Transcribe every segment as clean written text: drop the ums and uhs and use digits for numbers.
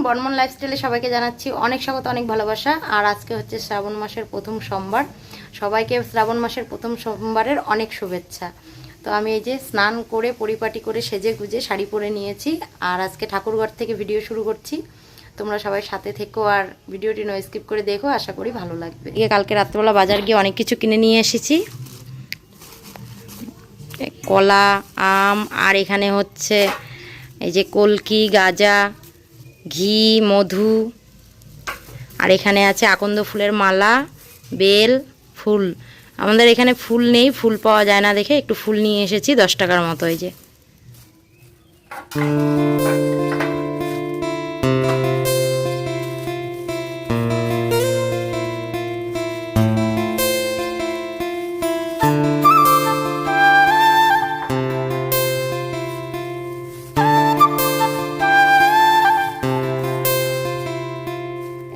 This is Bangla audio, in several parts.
বর্মন লাইফস্টাইলে সবাইকে জানাচ্ছি অনেক স্বাগত, অনেক ভালোবাসা। আর আজকে হচ্ছে শ্রাবণ মাসের প্রথম সোমবার। সবাইকে শ্রাবণ মাসের প্রথম সোমবারের অনেক শুভেচ্ছা। তো আমি এই যে স্নান করে পরিপাটি করে সেজে গুজে শাড়ি পরে নিয়েছি, আর আজকে ঠাকুরঘর থেকে ভিডিও শুরু করছি। তোমরা সবাই সাথে থেকো আর ভিডিওটি নো স্কিপ করে দেখো, আশা করি ভালো লাগবে। কালকে রাত্রেবেলা বাজার গিয়ে অনেক কিছু কিনে নিয়ে এসেছি, কলা, আম, আর এখানে হচ্ছে এই যে কলকি, গাজা, ঘি, মধু, আর এখানে আছে আকন্দ ফুলের মালা, বেল, ফুল। আমাদের এখানে ফুল নেই, ফুল পাওয়া যায় না দেখে একটু ফুল নিয়ে এসেছি 10 টাকার মতো। এই যে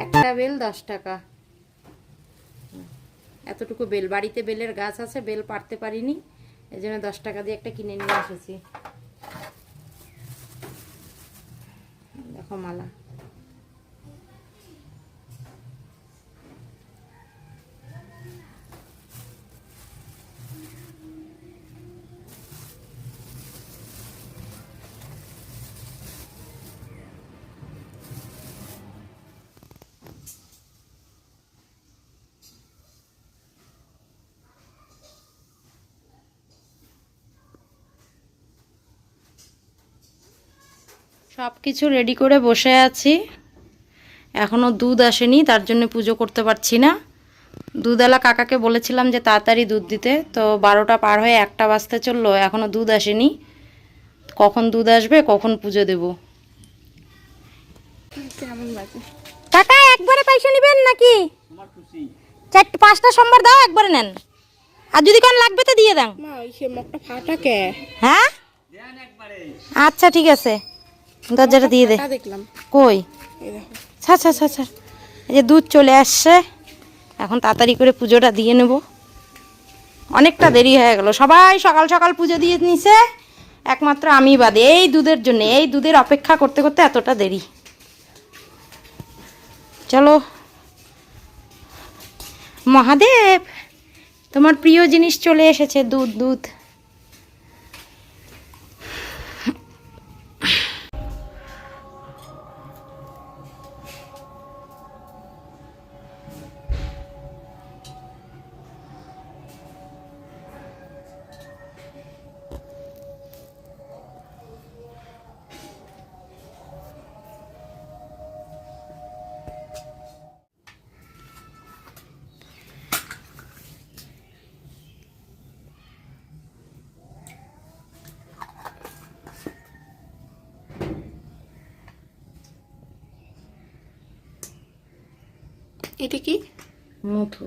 একটা বেল 10 টাকা। এতটুকু বেল, বাড়িতে বেলের গাছ আছে, বেল পাড়তে পারিনি, এই জন্য 10 টাকা দিয়ে একটা কিনে নিয়ে এসেছি। দেখো মালা। সব কিছু রেডি করে বসে আছি, এখনও দুধ আসেনি, তার জন্য পুজো করতে পারছি না। দুধওয়ালা কাকাকে বলেছিলাম যে তাড়াতাড়ি দুধ দিতে, তো 12টা পার হয়ে 1টা বাজতে চললো, এখনও দুধ আসেনি। কখন দুধ আসবে, কখন পুজো দেব। কাকা একবারে পয়সা নেবেন নাকি? 4-5টা সোমবার দাও, একবারে নেন, আর যদি কোন লাগবে তো দিয়ে দাও। হ্যাঁ আচ্ছা ঠিক আছে, দরজাটা দিয়ে দে। কই আচ্ছা আচ্ছা আচ্ছা, এই যে দুধ চলে আসছে, এখন তাড়াতাড়ি করে পুজোটা দিয়ে নেব। অনেকটা দেরি হয়ে গেল, সবাই সকাল সকাল পুজো দিয়ে নিছে, একমাত্র আমি বাদে। এই দুধের জন্য, এই দুধের অপেক্ষা করতে করতে এতটা দেরি। চলো মহাদেব, তোমার প্রিয় জিনিস চলে এসেছে, দুধ। দুধ এটা কি? মধু।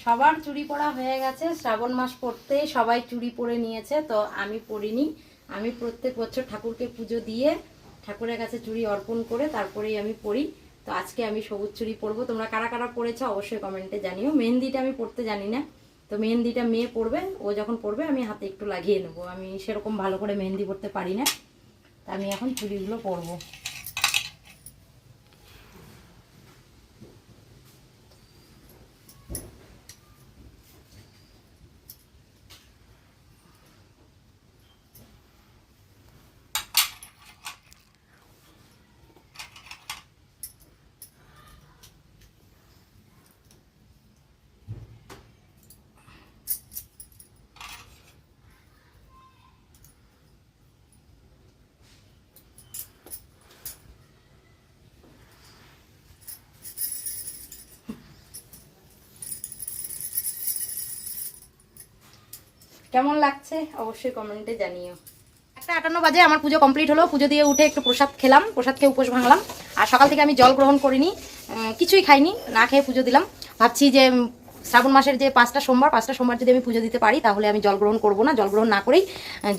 সবার চুড়ি পরা হয়ে গেছে। শ্রাবণ মাস পড়তে সবাই চুড়ি পরে নিয়েছে, তো আমি পরিনি। আমি প্রত্যেক বছর ঠাকুরকে পুজো দিয়ে ঠাকুরের কাছে চুড়ি অর্পণ করে তারপরেই আমি পরি। তো আজকে আমি সবুজ চুড়ি পরবো। তোমরা কারা কারা পরেছো অবশ্যই কমেন্টে জানিও। মেহেন্দিটা আমি পরতে জানি না, তো মেহেন্দিটা মেয়ে পরবে, ও যখন পরবে আমি হাতে একটু লাগিয়ে নেবো। আমি সেরকম ভালো করে মেহেন্দি পরতে পারি না, তা আমি এখন চুড়িগুলো পরবো। কেমন লাগছে অবশ্যই কমেন্টে জানিও। 1:58 বাজে, আমার পুজো কমপ্লিট হলো। পুজো দিয়ে উঠে একটু প্রসাদ খেলাম, প্রসাদ খেয়ে উপোস ভাঙলাম। আর সকাল থেকে আমি জল গ্রহণ করিনি, কিছুই খাইনি, না খেয়ে পুজো দিলাম। ভাবছি যে শ্রাবণ মাসের যে 5টা সোমবার যদি আমি পুজো দিতে পারি তাহলে আমি জল গ্রহণ করবো না, জল গ্রহণ না করেই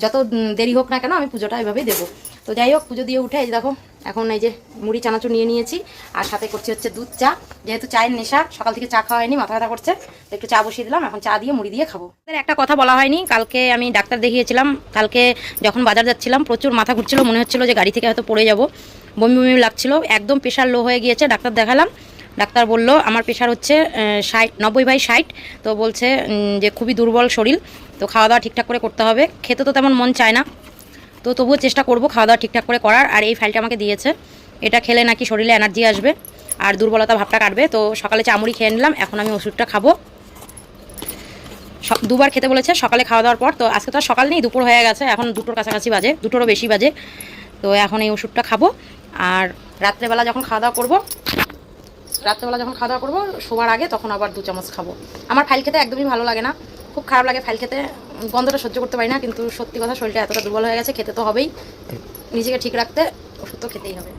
যত দেরি হোক না কেন আমি পুজোটা এভাবেই দেবো। তো যাই হোক, পুজো দিয়ে উঠে এই দেখো এখন এই যে মুড়ি চানাচুর নিয়ে নিয়েছি, আর সাথে করছি হচ্ছে দুধ চা। যেহেতু চায়ের নেশা, সকাল থেকে চা খাওয়া হয়নি, মাথা ব্যথা করছে, তো একটু চা বসিয়ে দিলাম। এখন চা দিয়ে মুড়ি দিয়ে খাবো। একটা কথা বলা হয়নি, কালকে আমি ডাক্তার দেখিয়েছিলাম। কালকে যখন বাজার যাচ্ছিলাম প্রচুর মাথা ঘুরছিল, মনে হচ্ছিল যে গাড়ি থেকে হয়তো পড়ে যাব, বমি বমি লাগছিল, একদম প্রেশার লো হয়ে গিয়েছে। ডাক্তার দেখালাম, ডাক্তার বলল আমার প্রেশার হচ্ছে 90/60। তো বলছে যে খুবই দুর্বল শরীর, তো খাওয়া দাওয়া ঠিকঠাক করে করতে হবে। খেতে তো তেমন মন চায় না, তো তবুও চেষ্টা করব খাওয়া দাওয়া ঠিকঠাক করে করার। আর এই ফাইলটা আমাকে দিয়েছে, এটা খেলে নাকি শরীরে এনার্জি আসবে আর দুর্বলতা ভাবটা কাটবে। তো সকালে চামড়ি খেয়ে নিলাম, এখন আমি ওষুধটা খাবো। দুবার খেতে বলেছে সকালে খাওয়া দাওয়ার পর। তো আজকে তো আর সকাল নেই, দুপুর হয়ে গেছে, এখন 2টোর কাছাকাছি বাজে, 2টোরও বেশি বাজে। তো এখন এই ওষুধটা খাবো, আর রাত্রেবেলা যখন খাওয়া দাওয়া করবো শোবার আগে তখন আবার 2 চামচ খাবো। আমার ফাইল খেতে একদমই ভালো লাগে না, খুব খারাপ লাগে ফাইল খেতে, গন্ধটা সহ্য করতে পারি না। কিন্তু সত্যি কথা, শরীরটা এতটা দুর্বল হয়ে গেছে, খেতে তো হবেই, নিজেকে ঠিক রাখতে ওষুধ তো খেতেই হবে।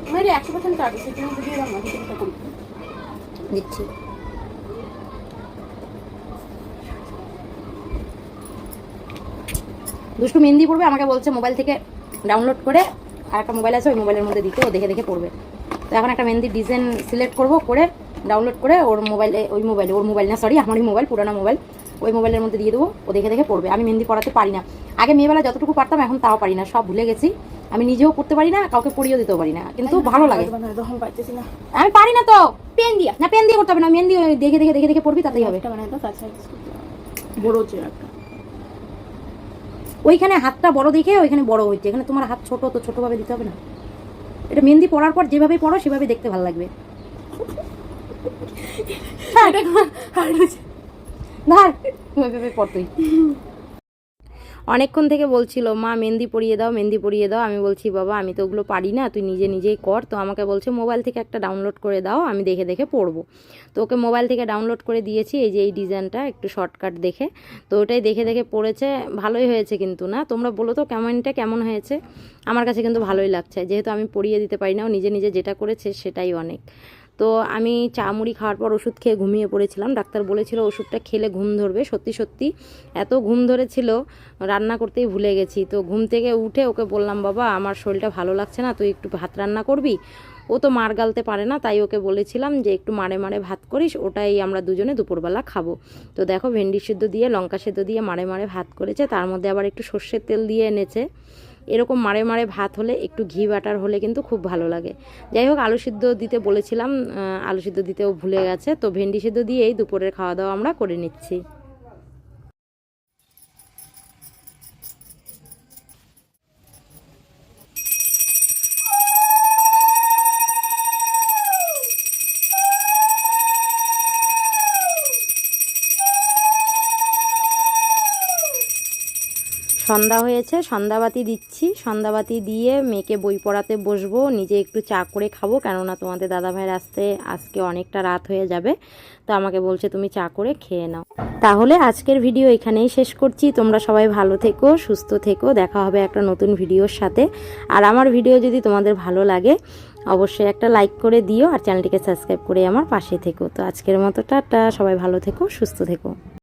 আমার 100% কাজ আছে, তুমি দিয়ে দাও না, হিসেবটা করি দিচ্ছি। দুষ্টু মেহেন্দি পড়বে, আমাকে বলছে মোবাইল থেকে ডাউনলোড করে, আর একটা মোবাইল আছে ওই মোবাইলের মধ্যে দিতে, ও দেখে দেখে পড়বে। তো এখন একটা মেহেন্দির ডিজাইন সিলেক্ট করব, করে ডাউনলোড করে ওর মোবাইলে, ওর মোবাইল না সরি আমারই মোবাইল, পুরানো মোবাইল, ওই মোবাইলের মধ্যে দিয়ে দেবো, ও দেখে দেখে পড়বে। আমি মেহেন্দি পড়াতে পারি না, আগে মেয়েবেলা যতটুকু পারতাম এখন তাও পারি না, সব ভুলে গেছি। আমি নিজেও পড়তে পারি না, কাউকে পড়িয়েও দিতেও পারি না, কিন্তু ভালো লাগে। আমি পারি না তো, পেন দিয়ে করতে হবে না, মেহেন্দি দেখে দেখে দেখে দেখে পড়বি, তাতেই হবে। বড় একটা ওইখানে হাতটা বড় দেখে ওইখানে বড় হচ্ছে, এখানে তোমার হাত ছোট, তো ছোটভাবে দিতে হবে না। এটা মেহেন্দি পড়ার পর যেভাবে পড়ো সেভাবে দেখতে ভালো লাগবে। ধর ওইভাবে পড় তুই। অনেকক্ষণ থেকে বলছিল মা মেহেন্দি পরিয়ে দাও, মেহেন্দি পরিয়ে দাও। আমি বলছি বাবা আমি তো ওগুলো পারি না, তুই নিজে নিজেই কর। তো আমাকে বলছে মোবাইল থেকে একটা ডাউনলোড করে দাও, আমি দেখে দেখে পড়বো। তো ওকে মোবাইল থেকে ডাউনলোড করে দিয়েছি, এই যে এই ডিজাইনটা একটু শর্টকাট দেখে, তো ওটাই দেখে দেখে পড়েছে। ভালোই হয়েছে কিন্তু, না তোমরা বলো তো কমেন্টে কেমন হয়েছে। আমার কাছে কিন্তু ভালোই লাগছে, যেহেতু আমি পড়িয়ে দিতে পারি না, ও নিজে নিজে যেটা করেছে সেটাই অনেক। তো আমি চা মুড়ি খাওয়ার পর ওষুধ খেয়ে ঘুমিয়ে পড়েছিলাম। ডাক্তার বলেছিল ওষুধটা খেলে ঘুম ধরবে, সত্যি সত্যি এত ঘুম ধরেছিল রান্না করতেই ভুলে গেছি। তো ঘুম থেকে উঠে ওকে বললাম বাবা আমার শরীরটা ভালো লাগছে না, তুই একটু ভাত রান্না করবি। ও তো মার গালতে পারে না, তাই ওকে বলেছিলাম যে একটু মারে মারে ভাত করিস, ওটাই আমরা দুজনে দুপুরবেলা খাবো। তো দেখো ভেন্ডি সিদ্ধ দিয়ে লঙ্কা সিদ্ধ দিয়ে মারে মারে ভাত করেছে, তার মধ্যে আবার একটু সর্ষের তেল দিয়ে এনেছে। এরকম মারে মারে ভাত হলে একটু ঘি বাটার হলে কিন্তু খুব ভালো লাগে। যাই হোক আলু সিদ্ধ দিতে বলেছিলাম, আলু সিদ্ধ দিতেও ভুলে গেছে। তো ভেন্ডি সিদ্ধ দিয়েই দুপুরের খাওয়া দাওয়া আমরা করে নিচ্ছি। সন্ধ্যা হয়েছে, সন্ধ্যাবাতি দিচ্ছি। সন্ধ্যাবাতি দিয়ে মেয়েকে বই পড়াতে বসবো, নিজে একটু চা করে খাবো, কেননা তোমাদের দাদাভাইয়ের আসতে আজকে অনেকটা রাত হয়ে যাবে। তো আমাকে বলছে তুমি চা করে খেয়ে নাও। তাহলে আজকের ভিডিও এখানেই শেষ করছি। তোমরা সবাই ভালো থেকো, সুস্থ থেকো, দেখা হবে একটা নতুন ভিডিওর সাথে। আর আমার ভিডিও যদি তোমাদের ভালো লাগে অবশ্যই একটা লাইক করে দিও, আর চ্যানেলটিকে সাবস্ক্রাইব করে আমার পাশে থেকো। তো আজকের মতো টাটা, সবাই ভালো থেকো, সুস্থ থেকো।